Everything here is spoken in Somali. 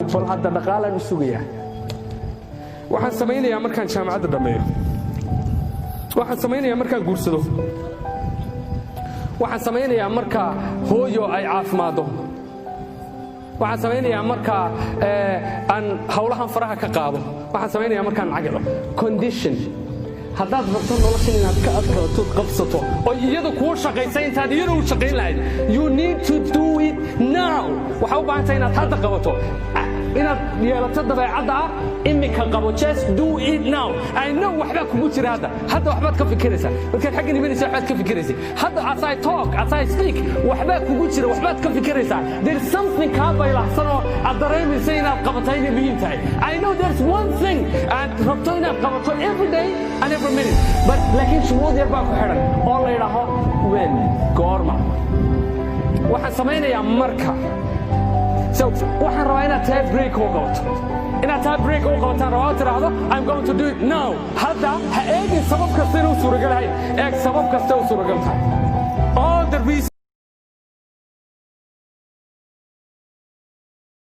fal hadda dhaqaalaan u sugayaa waxaan samaynayaa markaan jaamacadda dhammeeyo waxaan samaynayaa markaan guursado waxaan samaynayaa marka hooyo ay caafimaado waxaan samaynayaa marka aan hawlahan faraha ka qaado waxaan samaynayaa markaan lacag helo condition haddaad rabto noloshan inaad ka adkaato qabsato oo iyada kuu shaqaysa intaad iyada u shaqayn lahayd you need to do it now waxaa u baahan tahay inaad hadda qabato inaad yeelato dabeecadda ah imika qabo just do it now I know waxbaa kugu jira hadda waxbaad ka fikiraysaa markaad xaggan imanaysa waxbaad ka fikiraysaa hadda as I talk as I speak waxbaa kugu jira waxbaad ka fikiraysaa there's something kaa baylahsan oo aad dareemaysa inaad qabatay inay muhiim tahay I know there's one thing aad rabto inaad qabato every day and every minute but laakiin shuruud yar baa ku xidhan oo la yidhaaho when goorma waxaan samaynayaa marka so waxaan rabaa inaad tahay break oo qabato inaad tahay break oo qabataan rabaa tiraahdo I'm going to do it now hadda ha eegin sabab kasta inuu suuragalahay eeg sabab kasta uu suuragal tahay